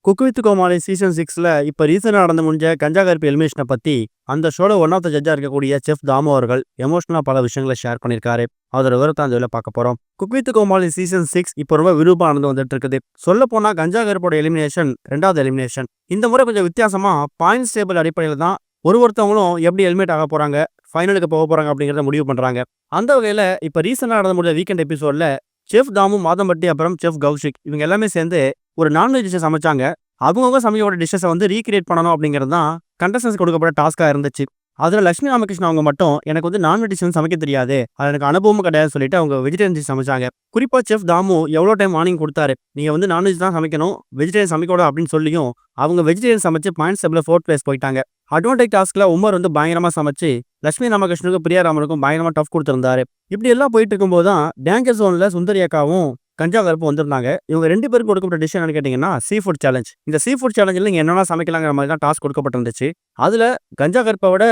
Cook with Comali season 6ல இப்ப ரீசெண்டா நடந்து முடிஞ்ச கஞ்சா கருப்பு எலிமினேஷனை பத்தி அந்த ஷோல ஒன் ஆஃப் த ஜட்ஜா இருக்கக்கூடிய செஃப் தாமு அவர்கள் எமோஷனலா பல விஷயங்களை ஷேர் பண்ணியிருக்காரு. அதோட விவரத்தை அந்த இதில் பார்க்க போறோம். குக் வித் கோமாளி சீசன் 6 இப்போ ரொம்ப விறுவிறுப்பா நடந்து வந்துட்டு இருக்குது. சொல்ல போனா கஞ்சா கருப்போட எலிமினேஷன் 2வது எலிமினேஷன். இந்த முறை கொஞ்சம் வித்தியாசமா பாயிண்ட்ஸ் டேபிள் அடிப்படையில் தான் ஒருத்தவங்களும் எப்படி எலிமினேட் ஆக போறாங்க, ஃபைனலுக்கு போக போறாங்க அப்படிங்கிறத முடிவு பண்றாங்க. அந்த வகையில இப்ப ரீசெண்டா நடந்து முடிஞ்ச வீக்கெண்ட் எபிசோட்ல செஃப் தாமு, மாதம்பட்டி, அப்புறம் செஃப் கௌஷிக் இவங்க எல்லாமே சேர்ந்து ஒரு நான்வெஜ் டிஷ்ஷை சமைச்சாங்க. அவங்கவுங்க சமையோட டிஷ்ஷஸை வந்து ரீக்ரியேட் பண்ணணும் அப்படிங்கிறது தான் கண்டஸ்டன்ஸ் கொடுக்கப்பட்ட டாஸ்க்காக இருந்துச்சு. அதில் லட்சுமி ராமகிருஷ்ணன் அவங்க மட்டும் எனக்கு வந்து நான்வெஜ் டிஷ் வந்து சமைக்க தெரியாது, அது எனக்கு அனுபவமும் கிடையாது சொல்லிட்டு அவங்க வெஜிடேரியன் டிஷ் சமைச்சாங்க. குறிப்பாக செஃப் தாமு எவ்வளோ டைம் வார்னிங் கொடுத்தாரு, நீங்கள் வந்து நான்வெஜ் தான் சமைக்கணும், வெஜிடேரியன் சமைக்கூடாது அப்படின்னு சொல்லியும் அவங்க வெஜிடேரியன் சமைச்சு பாயிண்ட்ஸ் டேபிளில் 4th பிளேஸ் போயிட்டாங்க. அட்வான்டேஜ் டாஸ்க்ல உமர் வந்து பயங்கரமாக சமைச்சு லட்சுமி ராமகிருஷ்ணனுக்கும் பிரியாராமனுக்கும் பயங்கரமாக டஃப் கொடுத்துருந்தாரு. இப்படி எல்லாம் போயிட்டு இருக்கும்போது தான் டேங்கர் ஜோனில் சுந்தரி அக்காவும் கஞ்சா கருப்பு வந்திருந்தாங்க. இவங்க 2 பேருக்கு கொடுக்கப்பட்ட டிஷ் என்னன்னு கேட்டிங்கன்னா சீ ஃபுட் சேலஞ்ச். இந்த சீ ஃபுட் சேலஞ்சில் நீங்கள் என்னென்ன சமைக்கலாங்கிற மாதிரி தான் டாஸ்க் கொடுக்கப்பட்டிருந்துச்சு. அதில் கஞ்சா கருப்பை விட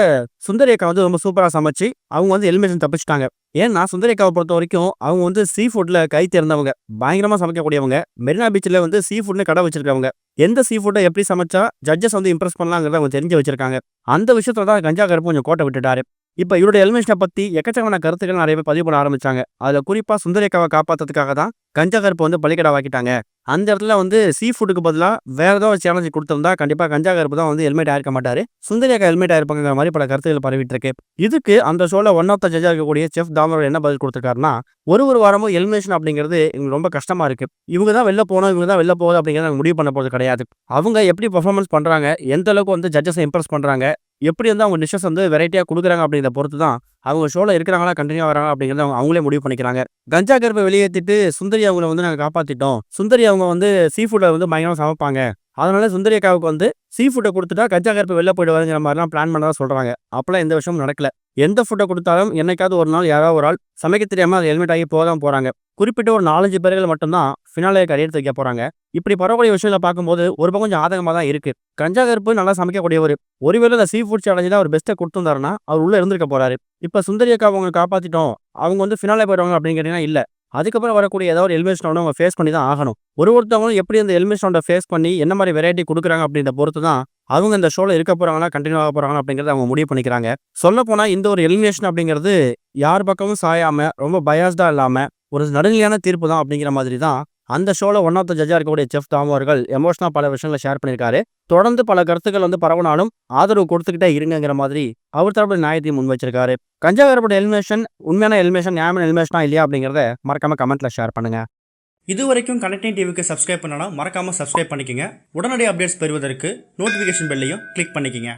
சுந்தரி அக்கா வந்து ரொம்ப சூப்பராக சமைச்சு அவங்க வந்து எலிமினேஷன் தப்பிச்சிட்டாங்க. ஏன்னா சுந்தரி அக்காவை பொறுத்த வரைக்கும் அவங்க வந்து சீ ஃபுட்டில் கை தேர்ந்தவங்க, பயங்கரமாக சமைக்கக்கூடியவங்க. மெரினா பீச்சில் வந்து சீ ஃபுட்னு கடை வச்சிருக்கவங்க. எந்த சீ ஃபுட்டை எப்படி சமைச்சா ஜட்ஜஸ் வந்து இம்ப்ரெஸ் பண்ணலாங்கிறத அவங்க தெரிஞ்சு வச்சிருக்காங்க. அந்த விஷயத்துல தான் கஞ்சா கருப்பு கொஞ்சம் கோட்டை விட்டுட்டாரு. இப்போ இவருடைய எலிமினேஷனை பற்றி எக்கச்சக்கமான கருத்துக்கள் நிறைய பேர் பதிவு பண்ண ஆரம்பிச்சாங்க. அதில் குறிப்பாக சுந்தரேக்காவை காப்பாற்றுறதுக்காக தான் கஞ்சா கருப்பு வந்து பலிக்கடா வாக்கிட்டாங்க. அந்த இடத்துல வந்து சீ ஃபுட்டுக்கு பதிலாக வேற ஏதோ ஒரு சேலஞ்சு கொடுத்திருந்தா கண்டிப்பாக கஞ்சா கருப்பு தான் வந்து ஹெல்மெட் ஆயிருக்க மாட்டாரு, சுந்தரேக்கா ஹெல்மெட் ஆயிருப்பாங்கிற மாதிரி பல கருத்துக்கள் பரவிட்டு இருக்கு. இதுக்கு அந்த ஷோல ஒன் ஆஃப் த ஜட்ஜா இருக்கக்கூடிய செஃப் தாமர் என்ன பதில் கொடுத்துருக்காருன்னா, ஒரு வாரமும் எலிமினேஷன் அப்படிங்கிறது எங்களுக்கு ரொம்ப கஷ்டமா இருக்கு. இவங்க தான் வெளில போகணும், இவங்க தான் வெளில போகுது அப்படிங்கிறத முடிவு பண்ண போகிறது கிடையாது. அவங்க எப்படி பெர்ஃபார்மன்ஸ் பண்றாங்க, எந்த அளவுக்கு வந்து ஜட்ஜஸை இம்ப்ரெஸ் பண்றாங்க, எப்படி வந்து அவங்க டிஷ்ஷஸ் வந்து வெரைட்டியாக கொடுக்குறாங்க அப்படிங்கிறத பொறுத்து தான் அவங்க ஷோவில் இருக்கிறாங்களா கண்டினியூ வராங்க அப்படிங்கிறத அவங்களே முடிவு பண்ணிக்கிறாங்க. கஞ்சா கருப்பை வெளியேற்றிட்டு சுந்தரி அவங்கள வந்து நாங்கள் காப்பாற்றிட்டோம், சுந்தரி அவங்க வந்து சீ ஃபுட்டை வந்து பயங்கரமாக சமைப்பாங்க, அதனால சுந்தரி அக்காவுக்கு வந்து சீ ஃபுட்டை கொடுத்துட்டா கஞ்சா கருப்பு வெளில போயிடுவாருங்கிற மாதிரிலாம் பிளான் பண்ணதா சொல்கிறாங்க. அப்போலாம் எந்த விஷயமும் நடக்கல. எந்த ஃபுட்டை கொடுத்தாலும் என்னைக்காவது ஒரு நாள் யாராவது ஒரு ஆள் சமைக்க தெரியாமல் அது ஹெல்மெட் ஆகி போக தான் போகிறாங்க. குறிப்பிட்ட ஒரு 4-5 பேர்கள் மட்டும்தான் ஃபினாலே கரியர் வைக்க போகிறாங்க. இப்படி பரவக்கூடிய விஷயங்களை பார்க்கும்போது ஒரு பக்கம் கொஞ்சம் ஆதங்கமாக தான் இருக்குது. கஞ்சா கருப்பு நல்லா சமைக்கக்கூடியவர். ஒருவேளை இந்த சீ ஃபுட் சேலஞ்சில் அவர் பெஸ்ட்டை கொடுத்துருந்தாருன்னா அவர் உள்ளே இருந்திருக்க போறாரு. இப்போ சுந்தரி அக்கா அவங்க காப்பாற்றிட்டோம், அவங்க வந்து ஃபினாலே போயிடுவாங்க அப்படின்னு கேட்டிங்கன்னா இல்லை. அதுக்கப்புறம் வரக்கூடிய ஏதாவது ஒரு எலிமினேஷன் அவங்க ஃபேஸ் பண்ணி தான் ஆகணும். ஒருத்தவங்களும் எப்படி அந்த எலிமினேஷனோட ஃபேஸ் பண்ணி என்ன மாதிரி வெரைட்டி கொடுக்குறாங்க அப்படின்ற பொறுத்து தான் அவங்க இந்த ஷோவில் இருக்க போகிறாங்களா கண்டினியூ ஆக போகிறாங்களா அப்படிங்கிறத அவங்க முடிவு பண்ணிக்கிறாங்க. சொல்லப்போனால் இந்த ஒரு எலிமினேஷன் அப்படிங்கிறது யார் பக்கமும் சாயாமல் ரொம்ப பயாஸ்டாக இல்லாமல் ஒரு நடுநிலையான தீர்ப்பு தான் அப்படிங்கிற மாதிரி தான் அந்த ஷோவில் ஒன் ஆஃப் த ஜட்ஜாக இருக்கக்கூடிய செஃப் தாமு அவர்கள் எமோஷனாக பல விஷயங்களை ஷேர் பண்ணியிருக்காரு. தொடர்ந்து பல கருத்துக்கள் வந்து பரவனாலும் ஆதரவு கொடுத்துக்கிட்டே இருங்கிற மாதிரி அவர் தரப்பு நியாயத்தையும் முன் வச்சிருக்காரு. கஞ்சா கருப்போட எலிமினேஷன் உண்மையான எலிமினேஷன், நியாயமான எலிமினேஷனா இல்லையா அப்படிங்கிறத மறக்காம கமெண்ட்ல ஷேர் பண்ணுங்க. இது வரைக்கும் கனெக்டிங் டிவிக்கு சப்ஸ்கிரைப் பண்ணனா மறக்காம சப்ஸ்கிரைப் பண்ணிக்கங்க. உடனடி அப்டேட்ஸ் பெறுவதற்கு நோட்டிஃபிகேஷன் பெல்லையும் கிளிக் பண்ணிக்கங்க.